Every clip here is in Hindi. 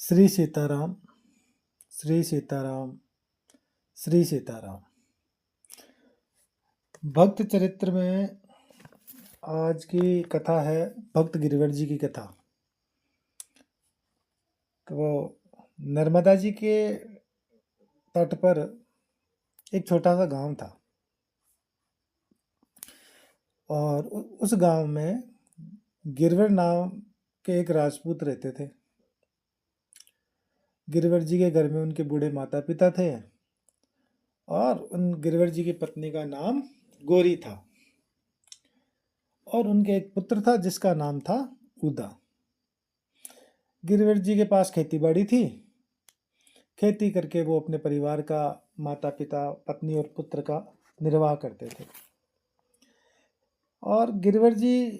श्री सीताराम, श्री सीताराम, श्री सीताराम। भक्त चरित्र में आज की कथा है भक्त गिरिवर जी की कथा। तो वो नर्मदा जी के तट पर एक छोटा सा गांव था और उस गांव में गिरवर नाम के एक राजपूत रहते थे। गिरवर जी के घर में उनके बूढ़े माता पिता थे और उन गिरवर जी की पत्नी का नाम गोरी था और उनके एक पुत्र था जिसका नाम था उदा। गिरवर जी के पास खेती बाड़ी थी। खेती करके वो अपने परिवार का, माता पिता, पत्नी और पुत्र का निर्वाह करते थे। और गिरवर जी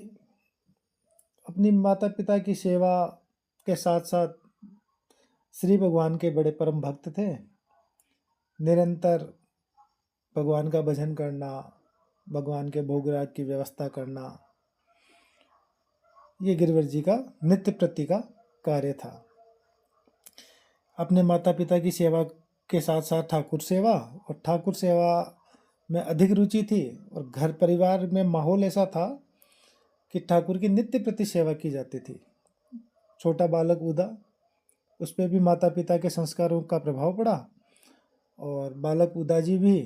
अपनी माता पिता की सेवा के साथ साथ श्री भगवान के बड़े परम भक्त थे। निरंतर भगवान का भजन करना, भगवान के भोग राग की व्यवस्था करना, ये गिरवर जी का नित्य प्रति का कार्य था। अपने माता पिता की सेवा के साथ साथ ठाकुर सेवा, और ठाकुर सेवा में अधिक रुचि थी। और घर परिवार में माहौल ऐसा था कि ठाकुर की नित्य प्रति सेवा की जाती थी। छोटा बालक उदा, उस पर भी माता पिता के संस्कारों का प्रभाव पड़ा और बालक उदा जी भी,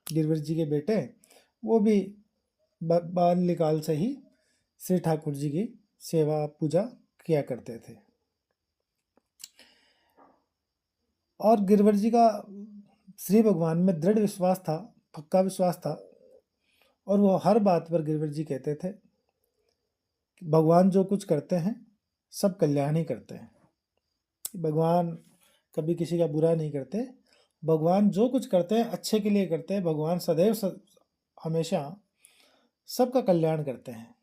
गिरवर जी के बेटे, वो भी बाल्यकाल से ही श्री ठाकुर जी की सेवा पूजा किया करते थे। और गिरवर जी का श्री भगवान में दृढ़ विश्वास था, पक्का विश्वास था। और वो हर बात पर गिरवर जी कहते थे कि भगवान जो कुछ करते हैं सब कल्याण ही करते हैं। भगवान कभी किसी का बुरा नहीं करते। भगवान जो कुछ करते हैं अच्छे के लिए करते हैं। भगवान सदैव हमेशा सबका कल्याण करते हैं।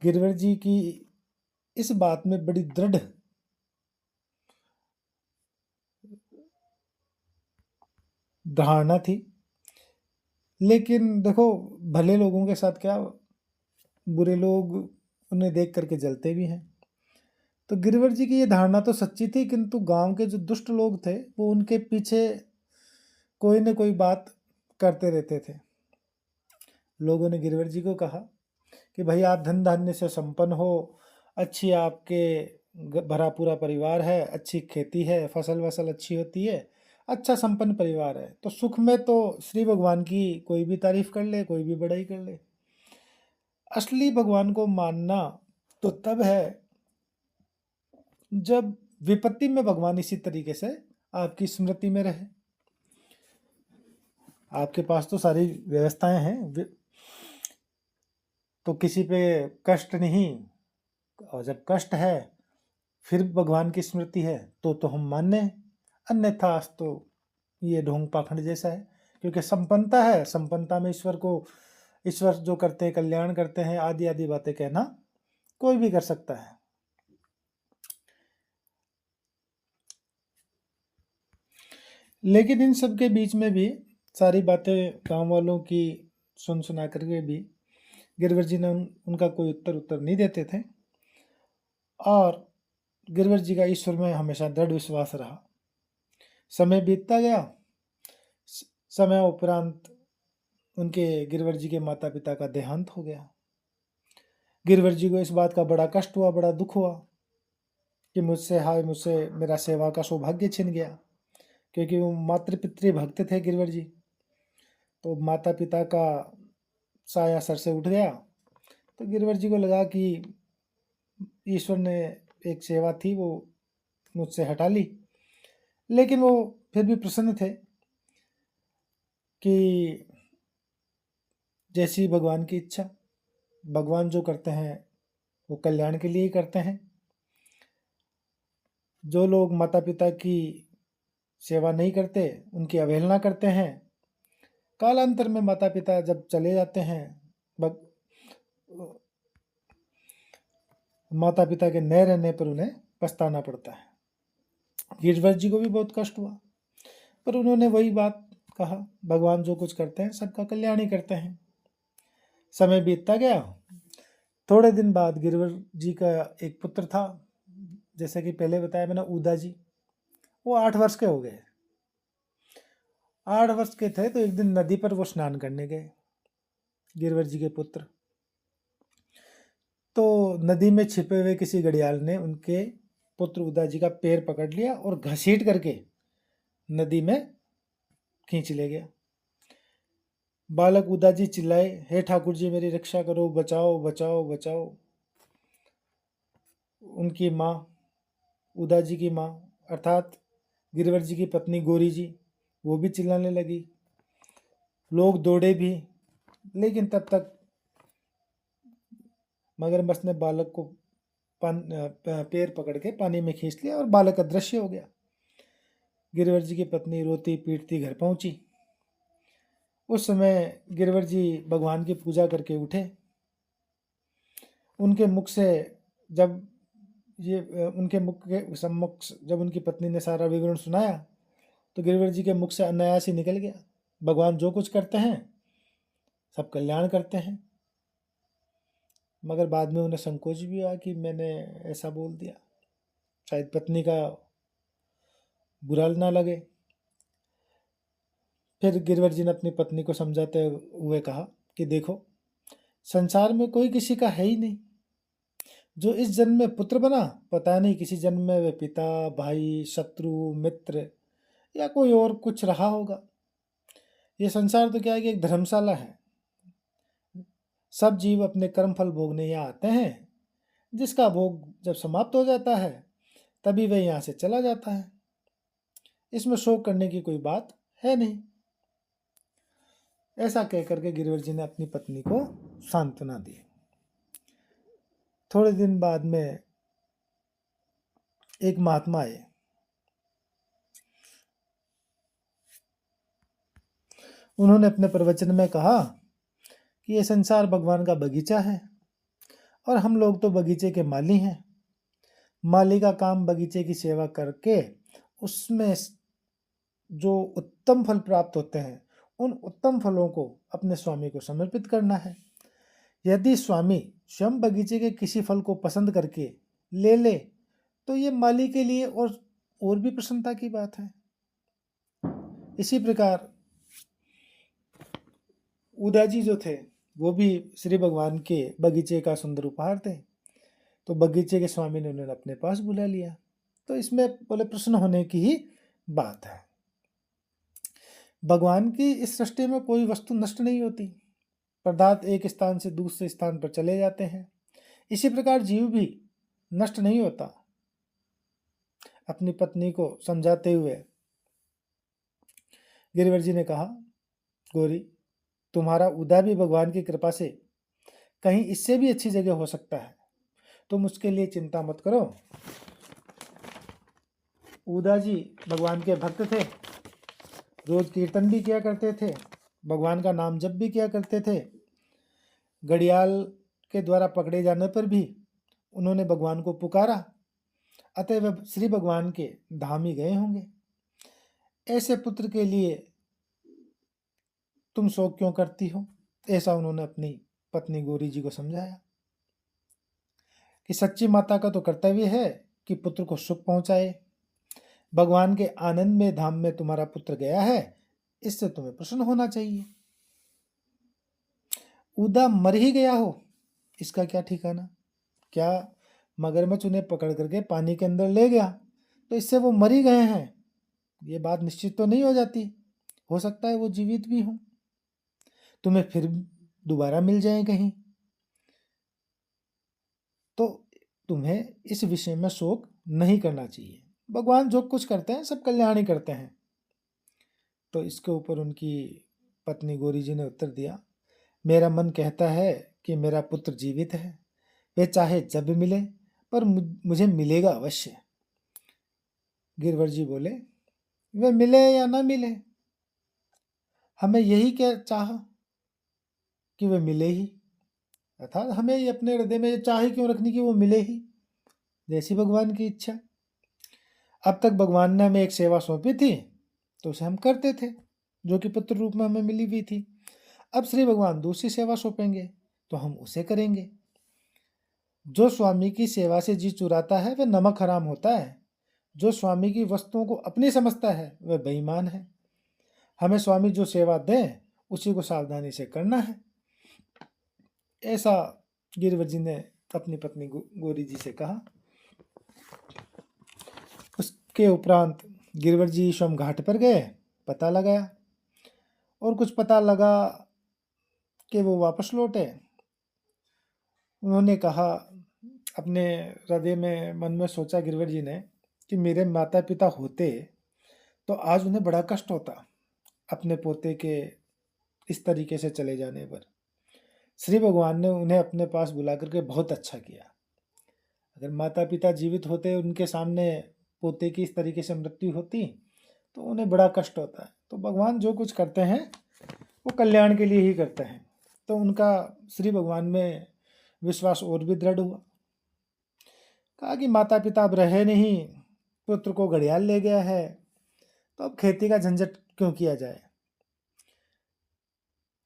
गिरवर जी की इस बात में बड़ी दृढ़ धारणा थी। लेकिन देखो, भले लोगों के साथ क्या, बुरे लोग उन्हें देख करके जलते भी हैं। तो गिरवर जी की ये धारणा तो सच्ची थी, किंतु गांव के जो दुष्ट लोग थे वो उनके पीछे कोई न कोई बात करते रहते थे। लोगों ने गिरवर जी को कहा कि भाई आप धन धान्य से संपन्न हो, अच्छी आपके भरा पूरा परिवार है, अच्छी खेती है, फसल वसल अच्छी होती है, अच्छा संपन्न परिवार है, तो सुख में तो श्री भगवान की कोई भी तारीफ कर ले, कोई भी बड़ाई कर ले। असली भगवान को मानना तो तब है जब विपत्ति में भगवान इसी तरीके से आपकी स्मृति में रहे। आपके पास तो सारी व्यवस्थाएं हैं, तो किसी पे कष्ट नहीं, और जब कष्ट है फिर भगवान की स्मृति है तो हम माने, अन्यथा तो ये ढोंग पाखंड जैसा है। क्योंकि संपन्नता है, संपन्नता में ईश्वर जो करते हैं कल्याण करते हैं, आदि आदि बातें कहना कोई भी कर सकता है। लेकिन इन सब के बीच में भी सारी बातें गांव वालों की सुना करके भी गिरवर जी ने उनका कोई उत्तर नहीं देते थे। और गिरवर जी का ईश्वर में हमेशा दृढ़ विश्वास रहा। समय बीतता गया। समय उपरांत उनके, गिरवर जी के माता पिता का देहांत हो गया। गिरवर जी को इस बात का बड़ा कष्ट हुआ, बड़ा दुख हुआ कि मुझसे मेरा सेवा का सौभाग्य छिन गया। क्योंकि वो मातृ पितृ भक्त थे गिरवर जी, तो माता पिता का साया सर से उठ गया। तो गिरवर जी को लगा कि ईश्वर ने एक सेवा थी वो मुझसे हटा ली। लेकिन वो फिर भी प्रसन्न थे कि जैसी भगवान की इच्छा, भगवान जो करते हैं वो कल्याण के लिए ही करते हैं। जो लोग माता पिता की सेवा नहीं करते, उनकी अवहेलना करते हैं, कालांतर में माता पिता जब चले जाते हैं, माता पिता के न रहने पर उन्हें पछताना पड़ता है। गिरवर जी को भी बहुत कष्ट हुआ, पर उन्होंने वही बात कहा, भगवान जो कुछ करते हैं सबका कल्याण ही करते हैं। समय बीतता गया। थोड़े दिन बाद गिरवर जी का एक पुत्र था जैसे कि पहले बताया मैंने, उदा जी वो 8 वर्ष के हो गए। 8 वर्ष के थे तो एक दिन नदी पर वो स्नान करने गए, गिरवर जी के पुत्र। तो नदी में छिपे हुए किसी घड़ियाल ने उनके पुत्र उदा जी का पैर पकड़ लिया और घसीट करके नदी में खींच ले गया। बालक उदा जी चिल्लाए, हे ठाकुर जी मेरी रक्षा करो, बचाओ बचाओ बचाओ। उनकी माँ, उदा जी की माँ अर्थात गिरवर जी की पत्नी गौरी जी, वो भी चिल्लाने लगी। लोग दौड़े भी, लेकिन तब तक मगरमच्छ ने बालक को पैर पकड़ के पानी में खींच लिया और बालक अदृश्य हो गया। गिरवर जी की पत्नी रोती पीटती घर पहुंची। उस समय गिरवर जी भगवान की पूजा करके उठे। उनके मुख से जब उनके मुख के सम्मुख जब उनकी पत्नी ने सारा विवरण सुनाया तो गिरवर जी के मुख से अनायास ही निकल गया, भगवान जो कुछ करते हैं सब कल्याण करते हैं। मगर बाद में उन्हें संकोच भी हुआ कि मैंने ऐसा बोल दिया, शायद पत्नी का बुरा ना लगे। फिर गिरवर जी ने अपनी पत्नी को समझाते हुए कहा कि देखो, संसार में कोई किसी का है ही नहीं। जो इस जन्म में पुत्र बना, पता नहीं किसी जन्म में वे पिता, भाई, शत्रु, मित्र या कोई और कुछ रहा होगा। ये संसार तो क्या है कि एक धर्मशाला है। सब जीव अपने कर्म फल भोगने यहाँ आते हैं, जिसका भोग जब समाप्त हो जाता है तभी वह यहाँ से चला जाता है। इसमें शोक करने की कोई बात है नहीं। ऐसा कहकर के गिरवर जी ने अपनी पत्नी को सांत्वना दी। थोड़े दिन बाद में एक महात्मा आए। उन्होंने अपने प्रवचन में कहा कि ये संसार भगवान का बगीचा है और हम लोग तो बगीचे के माली हैं। माली का काम बगीचे की सेवा करके उसमें जो उत्तम फल प्राप्त होते हैं उन उत्तम फलों को अपने स्वामी को समर्पित करना है। यदि स्वामी स्वयं बगीचे के किसी फल को पसंद करके ले ले तो ये माली के लिए और भी प्रसन्नता की बात है। इसी प्रकार उदा जी जो थे वो भी श्री भगवान के बगीचे का सुंदर उपहार थे। तो बगीचे के स्वामी ने उन्हें अपने पास बुला लिया। तो इसमें बोले प्रसन्न होने की ही बात है। भगवान की इस सृष्टि में कोई वस्तु नष्ट नहीं होती। पदार्थ एक स्थान से दूसरे स्थान पर चले जाते हैं। इसी प्रकार जीव भी नष्ट नहीं होता। अपनी पत्नी को समझाते हुए गिरिवर जी ने कहा, गौरी, तुम्हारा उदा भी भगवान की कृपा से कहीं इससे भी अच्छी जगह हो सकता है। तुम उसके लिए चिंता मत करो। उदा जी भगवान के भक्त थे, रोज कीर्तन भी किया करते थे, भगवान का नाम जप भी किया करते थे। घड़ियाल के द्वारा पकड़े जाने पर भी उन्होंने भगवान को पुकारा, अतः वह श्री भगवान के धाम ही गए होंगे। ऐसे पुत्र के लिए तुम शोक क्यों करती हो? ऐसा उन्होंने अपनी पत्नी गौरी जी को समझाया कि सच्ची माता का तो कर्तव्य है कि पुत्र को सुख पहुंचाए। भगवान के आनंद में धाम में तुम्हारा पुत्र गया है, इससे तुम्हें प्रसन्न होना चाहिए। उदा मर ही गया हो, इसका क्या ठिकाना? क्या मगरमच्छ उन्हें पकड़ करके पानी के अंदर ले गया तो इससे वो मर ही गए हैं? ये बात निश्चित तो नहीं हो जाती। हो सकता है वो जीवित भी हों, तुम्हें फिर दोबारा मिल जाए कहीं। तो तुम्हें इस विषय में शोक नहीं करना चाहिए। भगवान जो कुछ करते हैं सब कल्याण ही करते हैं। तो इसके ऊपर उनकी पत्नी गौरी जी ने उत्तर दिया, मेरा मन कहता है कि मेरा पुत्र जीवित है, वे चाहे जब मिले पर मुझे मिलेगा अवश्य। गिरवर जी बोले, वे मिले या ना मिले, हमें यही क्या चाह कि वे मिले ही, अर्थात हमें ये अपने हृदय में ये चाह क्यों रखनी कि वो मिले ही, जैसी भगवान की इच्छा। अब तक भगवान ने हमें एक सेवा सौंपी थी तो उसे हम करते थे, जो कि पुत्र रूप में हमें मिली हुई थी। अब श्री भगवान दूसरी सेवा सौंपेंगे तो हम उसे करेंगे। जो स्वामी की सेवा से जी चुराता है वह नमक हराम होता है। जो स्वामी की वस्तुओं को अपनी समझता है वह बेईमान है। हमें स्वामी जो सेवा दें उसी को सावधानी से करना है। ऐसा गिरवर जी ने अपनी पत्नी गौरी जी से कहा। उसके उपरांत गिरवर जी स्वयं घाट पर गए, पता लगाया, और कुछ पता लगा कि वो वापस लौटे। उन्होंने कहा, अपने हृदय में मन में सोचा गिरवर जी ने कि मेरे माता पिता होते तो आज उन्हें बड़ा कष्ट होता अपने पोते के इस तरीके से चले जाने पर। श्री भगवान ने उन्हें अपने पास बुला करके बहुत अच्छा किया। अगर माता पिता जीवित होते, उनके सामने पोते की इस तरीके से मृत्यु होती तो उन्हें बड़ा कष्ट होता है। तो भगवान जो कुछ करते हैं वो कल्याण के लिए ही करते हैं। तो उनका श्री भगवान में विश्वास और भी दृढ़ हुआ। कहा कि माता पिता अब रहे नहीं, पुत्र को घड़ियाल ले गया है, तो अब खेती का झंझट क्यों किया जाए।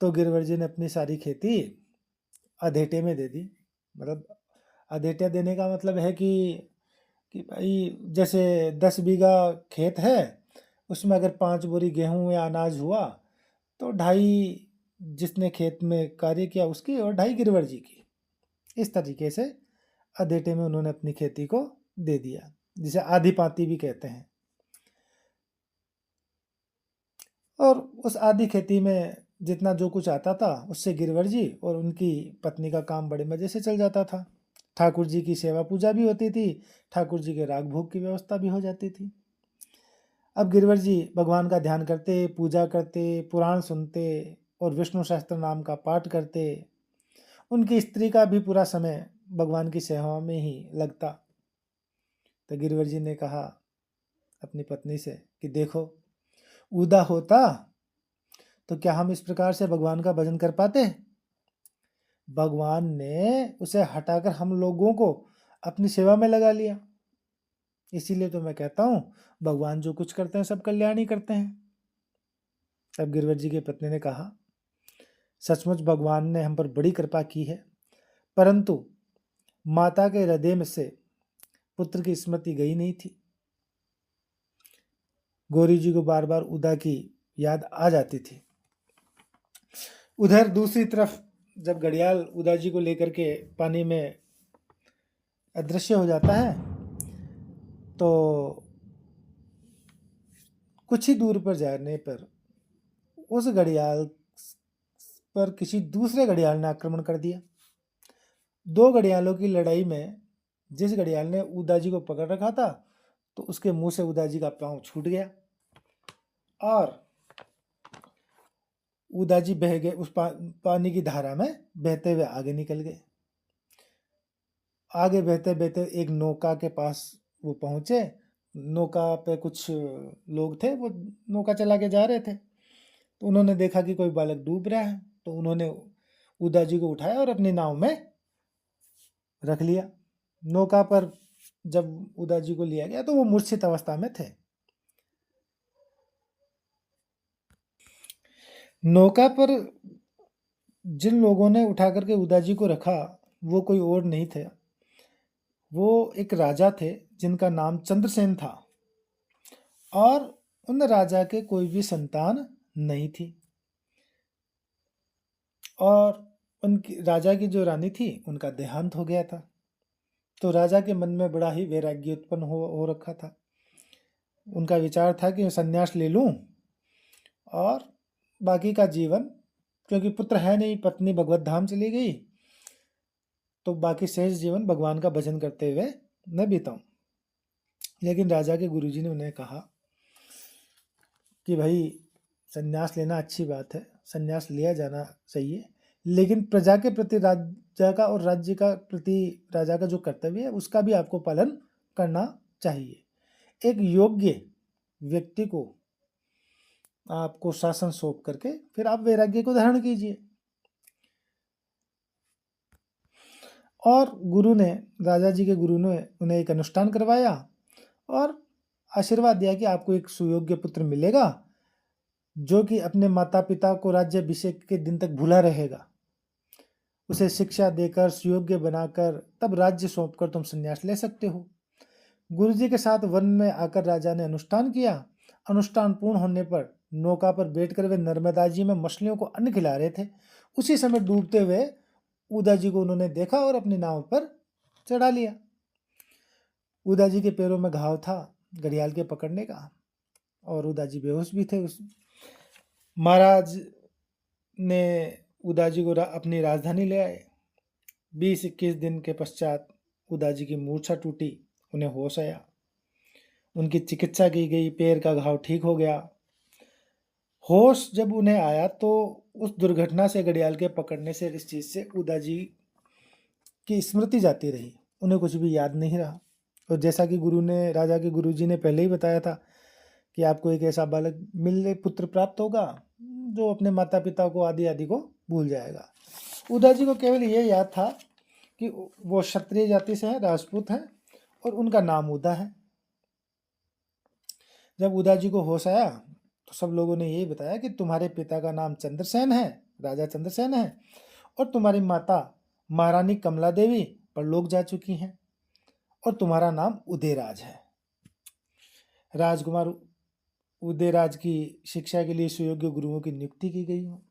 तो गिरवर जी ने अपनी सारी खेती अधेटे में दे दी। मतलब अधेटे देने का मतलब है कि भाई जैसे 10 बीघा खेत है, उसमें अगर 5 बोरी गेहूं या अनाज हुआ तो 2.5 जिसने खेत में कार्य किया उसकी और 2.5 गिरवर जी की। इस तरीके से अधेटे में उन्होंने अपनी खेती को दे दिया, जिसे आधी पाती भी कहते हैं। और उस आधी खेती में जितना जो कुछ आता था उससे गिरवर जी और उनकी पत्नी का काम बड़े मज़े से चल जाता था। ठाकुर जी की सेवा पूजा भी होती थी, ठाकुर जी के राग भोग की व्यवस्था भी हो जाती थी। अब गिरवर जी भगवान का ध्यान करते, पूजा करते, पुराण सुनते और विष्णु सहस्त्र नाम का पाठ करते। उनकी स्त्री का भी पूरा समय भगवान की सेवा में ही लगता। तो गिरवर जी ने कहा अपनी पत्नी से कि देखो, उदा होता तो क्या हम इस प्रकार से भगवान का भजन कर पाते। भगवान ने उसे हटाकर हम लोगों को अपनी सेवा में लगा लिया। इसीलिए तो मैं कहता हूँ भगवान जो कुछ करते हैं सब कल्याण ही करते हैं। तब गिरवर जी की पत्नी ने कहा, सचमुच भगवान ने हम पर बड़ी कृपा की है, परंतु माता के हृदय में से पुत्र की स्मृति गई नहीं थी। गौरी जी को बार बार उदा की याद आ जाती थी। उधर दूसरी तरफ जब घड़ियाल उदा जी को लेकर के पानी में अदृश्य हो जाता है तो कुछ ही दूर पर जाने पर उस घड़ियाल पर किसी दूसरे घड़ियाल ने आक्रमण कर दिया। 2 घड़ियालों की लड़ाई में जिस घड़ियाल ने उदा जी को पकड़ रखा था तो उसके मुंह से उदा जी का पांव छूट गया और उदा जी बह गए, उस पानी की धारा में बहते हुए आगे निकल गए। आगे बहते बहते एक नौका के पास वो पहुंचे। नौका पे कुछ लोग थे, वो नौका चला के जा रहे थे। तो उन्होंने देखा कि कोई बालक डूब रहा है, तो उन्होंने उदा जी को उठाया और अपनी नाव में रख लिया। नौका पर जब उदा जी को लिया गया तो वो मूर्छित अवस्था में थे। नौका पर जिन लोगों ने उठा करके उदा जी को रखा वो कोई और नहीं थे, वो एक राजा थे जिनका नाम चंद्रसेन था और उन राजा के कोई भी संतान नहीं थी। और उनकी राजा की जो रानी थी उनका देहांत हो गया था। तो राजा के मन में बड़ा ही वैराग्य उत्पन्न हो रखा था। उनका विचार था कि संन्यास ले लूं और बाकी का जीवन, क्योंकि पुत्र है नहीं, पत्नी भगवत धाम चली गई, तो बाकी शेष जीवन भगवान का भजन करते हुए मैं बिताऊं। लेकिन राजा के गुरुजी ने उन्हें कहा कि भाई संन्यास लेना अच्छी बात है, संन्यास लिया जाना चाहिए, लेकिन प्रजा के प्रति राजा का और राज्य का प्रति राजा का जो कर्तव्य है उसका भी आपको पालन करना चाहिए। एक योग्य व्यक्ति को आपको शासन सौंप करके फिर आप वैराग्य को धारण कीजिए। और गुरु ने, राजा जी के गुरु ने उन्हें एक अनुष्ठान करवाया और आशीर्वाद दिया कि आपको एक सुयोग्य पुत्र मिलेगा जो कि अपने माता पिता को राज्याभिषेक के दिन तक भूला रहेगा उसे शिक्षा देकर सुयोग्य बनाकर तब राज्य सौंपकर तुम संन्यास ले सकते हो। गुरुजी के साथ वन में आकर राजा ने अनुष्ठान किया। अनुष्ठान पूर्ण होने पर नौका पर बैठकर वे नर्मदा जी में मछलियों को अन्न खिला रहे थे। उसी समय डूबते हुए उदा जी को उन्होंने देखा और अपनी नाव पर चढ़ा लिया। उदा जी के पैरों में घाव था घड़ियाल के पकड़ने का, और उदा जी बेहोश भी थे। उस महाराज ने उदा जी को अपनी राजधानी ले आए। 20-21 दिन के पश्चात उदा जी की मूर्छा टूटी, उन्हें होश आया। उनकी चिकित्सा की गई, पैर का घाव ठीक हो गया। होश जब उन्हें आया तो उस दुर्घटना से, घड़ियाल के पकड़ने से, इस चीज से उदा जी की स्मृति जाती रही, उन्हें कुछ भी याद नहीं रहा। और जैसा कि राजा के गुरुजी ने पहले ही बताया था कि आपको एक ऐसा बालक मिलने पुत्र प्राप्त होगा जो अपने माता पिता को आदि आदि को भूल जाएगा। उदा जी को केवल ये याद था कि वो क्षत्रिय जाति से है, राजपूत हैं, और उनका नाम उदा है। जब उदा जी को होश आया तो सब लोगों ने यही बताया कि तुम्हारे पिता का नाम चंद्रसेन है, राजा चंद्रसेन है, और तुम्हारी माता महारानी कमला देवी परलोक जा चुकी हैं, और तुम्हारा नाम उदयराज है। राजकुमार उदयराज की शिक्षा के लिए सुयोग्य गुरुओं की नियुक्ति की गई हो।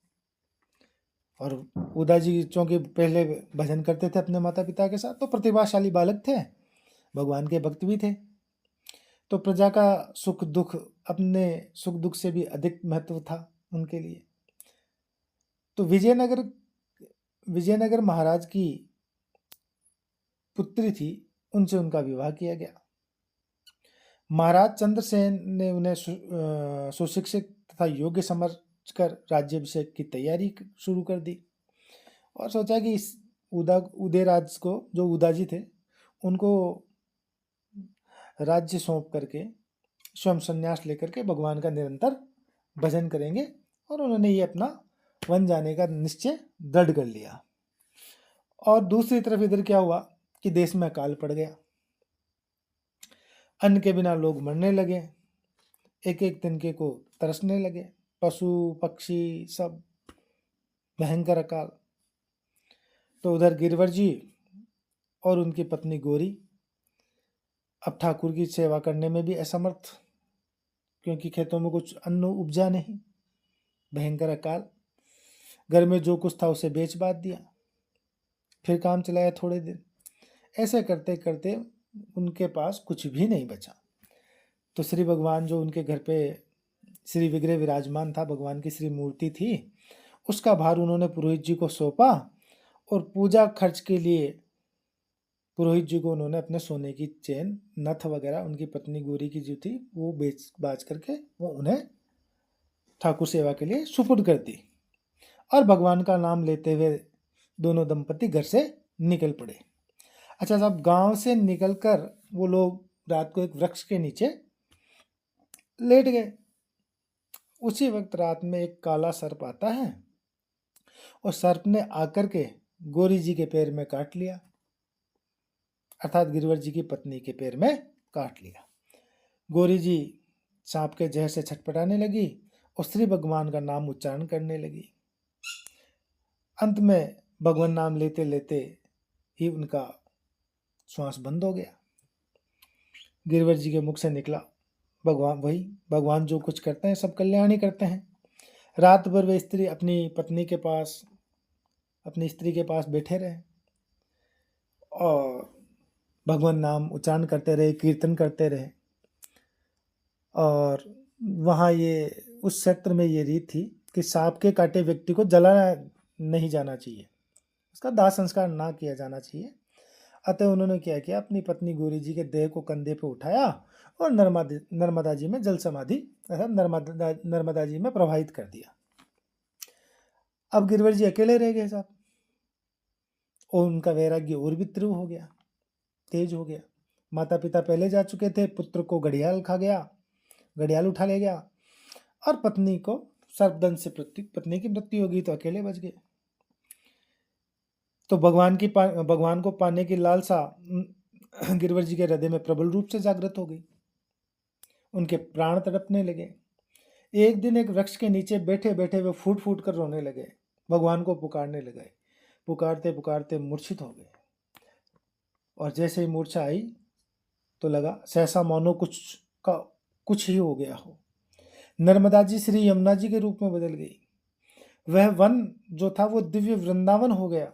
और उदा जी चूंकि पहले भजन करते थे अपने माता पिता के साथ, तो प्रतिभाशाली बालक थे, भगवान के भक्त भी थे। तो प्रजा का सुख दुख अपने सुख दुख से भी अधिक महत्व था उनके लिए। तो विजयनगर महाराज की पुत्री थी, उनसे उनका विवाह किया गया। महाराज चंद्रसेन ने उन्हें सुशिक्षित तथा योग्य समझकर राज्याभिषेक की तैयारी शुरू कर दी, और सोचा कि इस उदयराज को, जो उदा जी थे, उनको राज्य सौंप करके स्वयं संन्यास लेकर के भगवान का निरंतर भजन करेंगे। और उन्होंने ये अपना वन जाने का निश्चय दृढ़ कर लिया। और दूसरी तरफ इधर क्या हुआ कि देश में अकाल पड़ गया, अन्न के बिना लोग मरने लगे, एक एक तिनके को तरसने लगे, पशु पक्षी सब, भयंकर अकाल। तो उधर गिरवर जी और उनकी पत्नी गौरी अब ठाकुर की सेवा करने में भी असमर्थ, क्योंकि खेतों में कुछ अन्न उपजा नहीं, भयंकर अकाल। घर में जो कुछ था उसे बेच बाच दिया, फिर काम चलाया थोड़े दिन। ऐसे करते करते उनके पास कुछ भी नहीं बचा। तो श्री भगवान जो उनके घर पे श्री विग्रह विराजमान था, भगवान की श्री मूर्ति थी, उसका भार उन्होंने पुरोहित जी को सौंपा, और पूजा खर्च के लिए पुरोहित जी को उन्होंने अपने सोने की चेन, नथ वगैरह उनकी पत्नी गौरी की जो थी वो बेच बाच करके वो उन्हें ठाकुर सेवा के लिए सुपुर्द कर दी। और भगवान का नाम लेते हुए दोनों दंपति घर से निकल पड़े। अच्छा, जब गांव से निकलकर वो लोग रात को एक वृक्ष के नीचे लेट गए। उसी वक्त रात में एक काला सर्प आता है, और सर्प ने आकर के गौरी जी के पैर में काट लिया, अर्थात गिरवर जी की पत्नी के पैर में काट लिया। गौरी जी सांप के जहर से छटपटाने लगी और श्री भगवान का नाम उच्चारण करने लगी। अंत में भगवान नाम लेते लेते ही उनका श्वास बंद हो गया। गिरवर जी के मुख से निकला, भगवान जो कुछ करते हैं सब कल्याण ही करते हैं। रात भर वे स्त्री अपनी स्त्री के पास बैठे रहे और भगवान नाम उच्चारण करते रहे, कीर्तन करते रहे। और वहाँ उस क्षेत्र में ये रीत थी कि सांप के काटे व्यक्ति को जलाना नहीं जाना चाहिए, उसका दाह संस्कार ना किया जाना चाहिए। अतः उन्होंने क्या किया, अपनी पत्नी गौरी जी के देह को कंधे पे उठाया और नर्मदा जी में जल समाधि नर्मदा जी में प्रवाहित कर दिया। अब गिरवर जी अकेले रह गए साहब, और उनका वैराग्य और भी तीव्र हो गया, तेज हो गया। माता पिता पहले जा चुके थे, पुत्र को घड़ियाल उठा ले गया, और पत्नी को सर्पदंश से पत्नी की मृत्यु हो गई, तो अकेले बच गए। तो भगवान को पाने की लालसा गिरवर जी के हृदय में प्रबल रूप से जागृत हो गई। उनके प्राण तड़पने लगे। एक दिन एक वृक्ष के नीचे बैठे बैठे वे फूट फूट कर रोने लगे, भगवान को पुकारने लगे, पुकारते पुकारते मूर्छित हो गए। और जैसे ही मूर्छा आई तो लगा सहसा मानो कुछ ही हो गया हो। नर्मदा जी श्री यमुना जी के रूप में बदल गई। वह वन जो था वो दिव्य वृंदावन हो गया।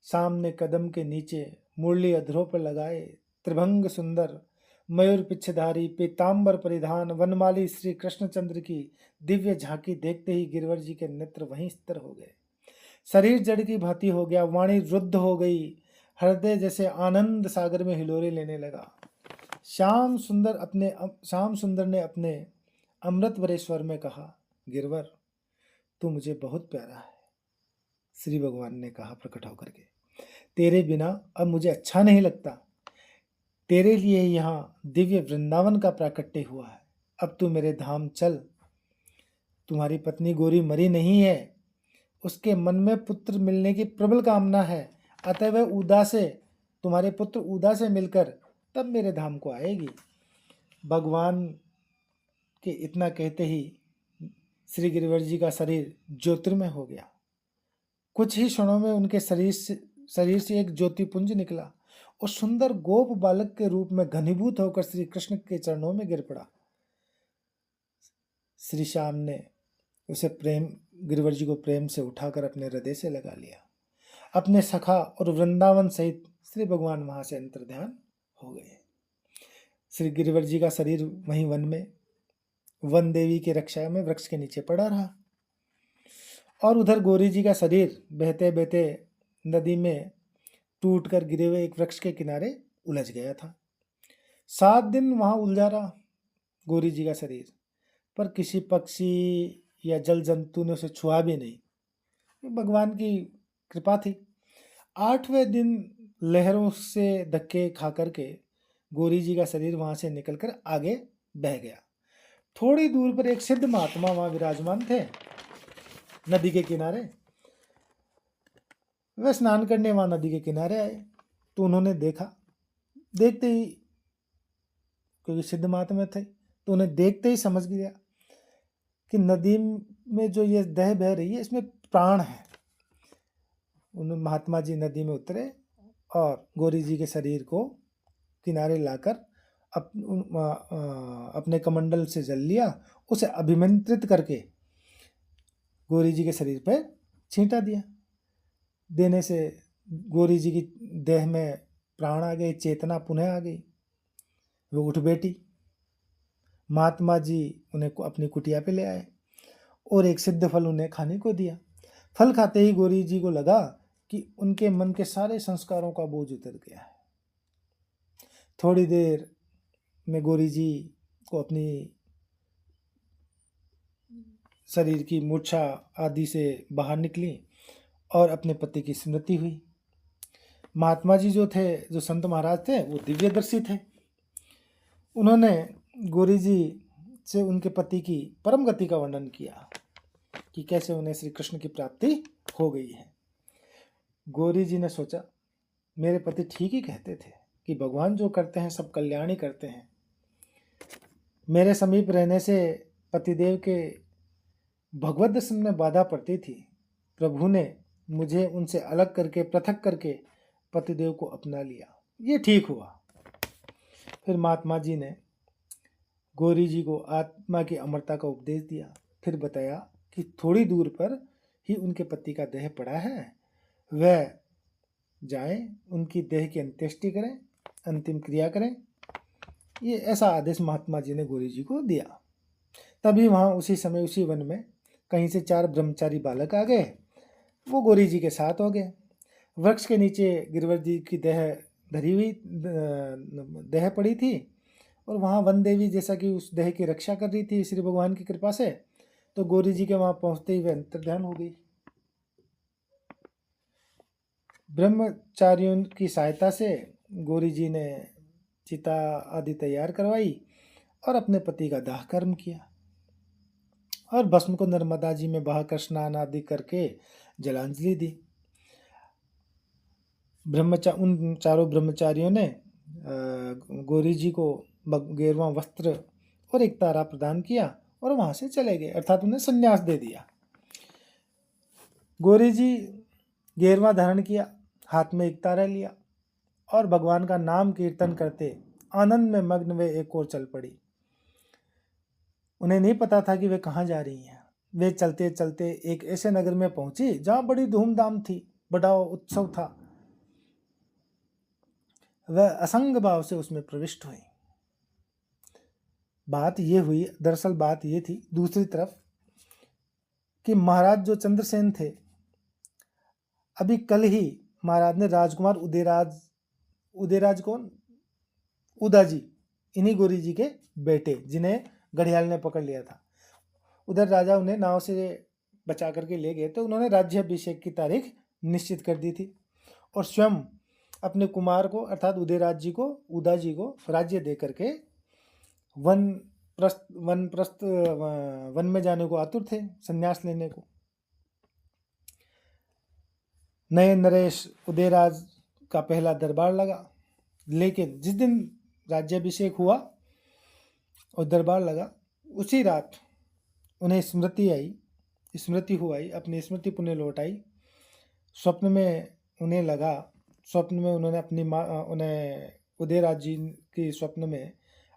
सामने कदम के नीचे मुरली अधरों पर लगाए त्रिभंग सुंदर मयूर पिच्छधारी पीताम्बर परिधान वनमाली श्री कृष्णचंद्र की दिव्य झांकी देखते ही गिरवर जी के नेत्र वहीं स्थिर हो गए। शरीर जड़ की भांति हो गया, वाणी रुद्ध हो गई, हृदय जैसे आनंद सागर में हिलोरे लेने लगा। श्याम सुंदर ने अपने अमृत भरे स्वर में कहा, गिरवर तू मुझे बहुत प्यारा है। श्री भगवान ने कहा प्रकट होकर के, तेरे बिना अब मुझे अच्छा नहीं लगता। तेरे लिए यहाँ दिव्य वृंदावन का प्राकट्य हुआ है। अब तू मेरे धाम चल। तुम्हारी पत्नी गौरी मरी नहीं है, उसके मन में पुत्र मिलने की प्रबल कामना है, अतः वह तुम्हारे पुत्र उदा से मिलकर तब मेरे धाम को आएगी। भगवान के इतना कहते ही श्री गिरिवर जी का शरीर ज्योतिर्मय हो गया। कुछ ही क्षणों में उनके शरीर से एक ज्योतिपुंज निकला और सुंदर गोप बालक के रूप में घनीभूत होकर श्री कृष्ण के चरणों में गिर पड़ा। श्री श्याम ने उसे गिरिवर जी को प्रेम से उठाकर अपने हृदय से लगा लिया। अपने सखा और वृंदावन सहित श्री भगवान वहां से अंतर्ध्यान हो गए। श्री गिरिवर जी का शरीर वहीं वन देवी की रक्षा में वृक्ष के नीचे पड़ा रहा और उधर गौरी जी का शरीर बहते बहते नदी में टूटकर गिरे हुए एक वृक्ष के किनारे उलझ गया था। 7 दिन वहां उलझा रहा गौरी जी का शरीर, पर किसी पक्षी या जल जंतु ने उसे छुआ भी नहीं। भगवान की कृपा थी। 8वें दिन लहरों से धक्के खा करके गौरी जी का शरीर वहां से निकलकर आगे बह गया। थोड़ी दूर पर एक सिद्ध महात्मा वहां विराजमान थे नदी के किनारे। वह स्नान करने वहां नदी के किनारे आए तो उन्होंने देखा, देखते ही, क्योंकि सिद्ध महात्मा थे तो उन्हें देखते ही समझ गया कि नदी में जो ये दह बह रही है इसमें प्राण है। उन्होंने महात्मा जी नदी में उतरे और गौरी जी के शरीर को किनारे लाकर अपने कमंडल से जल लिया, उसे अभिमंत्रित करके गौरी जी के शरीर पर छींटा दिया। देने से गौरी जी की देह में प्राण आ गए, चेतना पुनः आ गई, वो उठ बैठी। महात्मा जी उन्हें अपनी कुटिया पे ले आए और एक सिद्ध फल उन्हें खाने को दिया। फल खाते ही गौरी जी को लगा कि उनके मन के सारे संस्कारों का बोझ उतर गया है। थोड़ी देर में गौरी जी को अपनी शरीर की मूर्छा आदि से बाहर निकली और अपने पति की स्मृति हुई। महात्मा जी जो थे, जो संत महाराज थे, वो दिव्यदर्शी थे। उन्होंने गौरी जी से उनके पति की परम गति का वर्णन किया कि कैसे उन्हें श्री कृष्ण की प्राप्ति हो गई है। गौरी जी ने सोचा, मेरे पति ठीक ही कहते थे कि भगवान जो करते हैं सब कल्याण ही करते हैं। मेरे समीप रहने से पतिदेव के भगवत दर्शन में बाधा पड़ती थी। प्रभु ने मुझे उनसे अलग करके, पृथक करके पतिदेव को अपना लिया, ये ठीक हुआ। फिर महात्मा जी ने गौरी जी को आत्मा की अमरता का उपदेश दिया। फिर बताया कि थोड़ी दूर पर ही उनके पति का देह पड़ा है, वह जाएं, उनकी देह की अंत्येष्टि करें, अंतिम क्रिया करें। ये ऐसा आदेश महात्मा जी ने गौरी जी को दिया। तभी वहाँ उसी समय उसी वन में कहीं से 4 ब्रह्मचारी बालक आ गए। वो गौरी जी के साथ हो गए। वृक्ष के नीचे गिरिवर जी की देह पड़ी थी और वहाँ वन देवी जैसा कि उस देह की रक्षा कर रही थी श्री भगवान की कृपा से, तो गौरी जी के वहाँ पहुँचते ही वे अंतर्ध्यान हो गई। ब्रह्मचारियों की सहायता से गौरी जी ने चिता आदि तैयार करवाई और अपने पति का दाह कर्म किया और भस्म को नर्मदा जी में बहाकर स्नान आदि करके जलांजलि दी। उन चारों ब्रह्मचारियों ने गौरी जी को गेरुआ वस्त्र और एक तारा प्रदान किया और वहां से चले गए, अर्थात उन्हें संन्यास दे दिया। गौरी जी गेरवा धारण किया, हाथ में एक तारा लिया और भगवान का नाम कीर्तन करते आनंद में मग्न वे एक ओर चल पड़ी। उन्हें नहीं पता था कि वे कहाँ जा रही हैं। वे चलते चलते एक ऐसे नगर में पहुंची जहां बड़ी धूमधाम थी, बड़ा उत्सव था। वह असंग भाव से उसमें प्रविष्ट हुई। बात ये हुई, दरअसल बात ये थी दूसरी तरफ कि महाराज जो चंद्रसेन थे, अभी कल ही महाराज ने राजकुमार उदयराज कौन, उदाजी, इन्हीं गोरी जी के बेटे, जिन्हें घड़ियाल ने पकड़ लिया था, उधर राजा उन्हें नाव से बचा करके ले गए। तो उन्होंने राज्याभिषेक की तारीख निश्चित कर दी थी और स्वयं अपने कुमार को अर्थात उदयराज जी को, उदा जी को राज्य दे करके वन में जाने को आतुर थे, संन्यास लेने को। नए नरेश उदयराज का पहला दरबार लगा, लेकिन जिस दिन राज्याभिषेक हुआ और दरबार लगा, उसी रात उन्हें स्मृति हुई, अपनी स्मृति पुनः लौट आई। स्वप्न में उन्हें उदयराज जी की स्वप्न में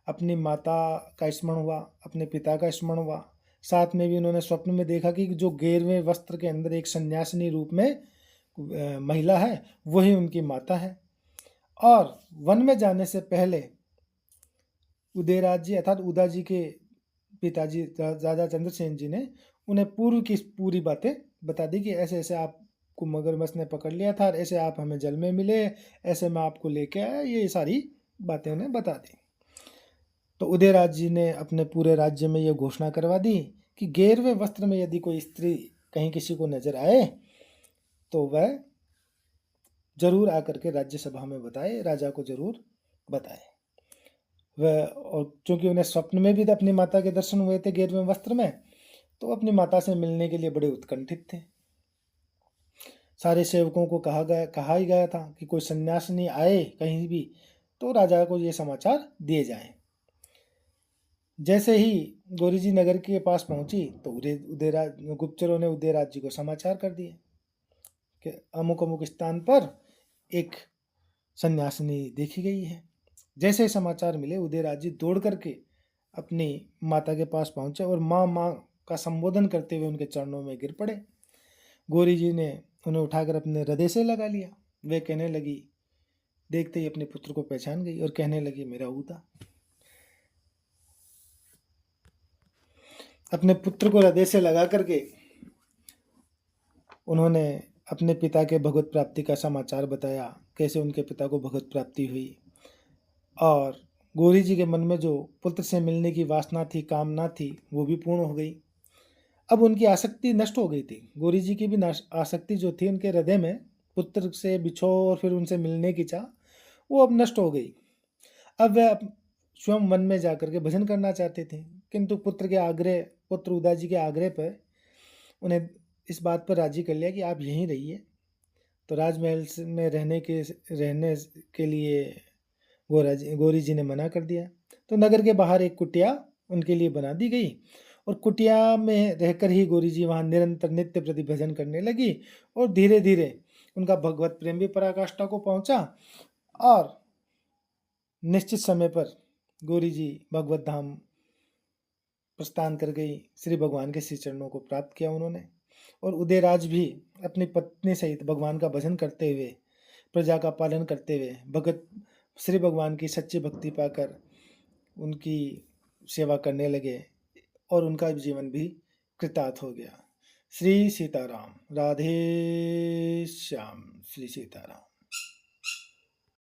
अपनी माता का स्मरण हुआ, अपने पिता का स्मरण हुआ। साथ में भी उन्होंने स्वप्न में देखा कि जो गेरवें वस्त्र के अंदर एक सन्यासिनी रूप में महिला है, वही उनकी माता है। और वन में जाने से पहले उदयराज जी अर्थात उदा जी के पिताजी राजा चंद्रसेन जी ने उन्हें पूर्व की पूरी बातें बता दी कि ऐसे ऐसे आपको मगरमच्छ ने पकड़ लिया था, ऐसे आप हमें जल में मिले, ऐसे मैं आपको लेके आया, ये सारी बातें उन्हें बता दी। तो उदयराज जी ने अपने पूरे राज्य में यह घोषणा करवा दी कि गेरवे वस्त्र में यदि कोई स्त्री कहीं किसी को नजर आए तो वह जरूर आकर के राज्यसभा में बताए, राजा को जरूर बताए। वह, और चूंकि उन्हें स्वप्न में भी अपनी माता के दर्शन हुए थे गेरवे वस्त्र में, तो अपनी माता से मिलने के लिए बड़े उत्कंठित थे। सारे सेवकों को कहा ही गया था कि कोई सन्यासिनी आए कहीं भी तो राजा को ये समाचार दिए जाएं। जैसे ही गौरी जी नगर के पास पहुंची तो गुप्तचरों ने उदयराज जी को समाचार कर दिए कि अमुक अमुक स्थान पर एक सन्यासिनी देखी गई है। जैसे समाचार मिले, उदयराज जी दौड़ करके अपनी माता के पास पहुंचे और माँ माँ का संबोधन करते हुए उनके चरणों में गिर पड़े। गौरी जी ने उन्हें उठाकर अपने हृदय से लगा लिया। वे कहने लगी, देखते ही अपने पुत्र को पहचान गई और कहने लगी, मेरा उदा। अपने पुत्र को हृदय से लगा करके उन्होंने अपने पिता के भगवत प्राप्ति का समाचार बताया, कैसे उनके पिता को भगवत प्राप्ति हुई। और गौरी जी के मन में जो पुत्र से मिलने की वासना थी, कामना थी, वो भी पूर्ण हो गई। अब उनकी आसक्ति नष्ट हो गई थी। गौरी जी की भी आसक्ति जो थी उनके हृदय में, पुत्र से बिछो और फिर उनसे मिलने की चाह, वो अब नष्ट हो गई। अब वह स्वयं वन में जाकर के भजन करना चाहते थे, किंतु पुत्र उदा जी के आग्रह पर उन्हें इस बात पर राजी कर लिया कि आप यहीं रहिए। तो राजमहल में रहने के लिए गौरी जी ने मना कर दिया। तो नगर के बाहर एक कुटिया उनके लिए बना दी गई और कुटिया में रहकर ही गौरी जी वहाँ निरंतर नित्य प्रति भजन करने लगी और धीरे धीरे उनका भगवत प्रेम भी पराकाष्ठा को पहुंचा और निश्चित समय पर गौरी जी भगवत धाम प्रस्थान कर गई। श्री भगवान के श्री चरणों को प्राप्त किया उन्होंने। और उदयराज भी अपनी पत्नी सहित भगवान का भजन करते हुए, प्रजा का पालन करते हुए भगत श्री भगवान की सच्ची भक्ति पाकर उनकी सेवा करने लगे और उनका जीवन भी कृतार्थ हो गया। श्री सीताराम, राधे श्याम, श्री सीताराम।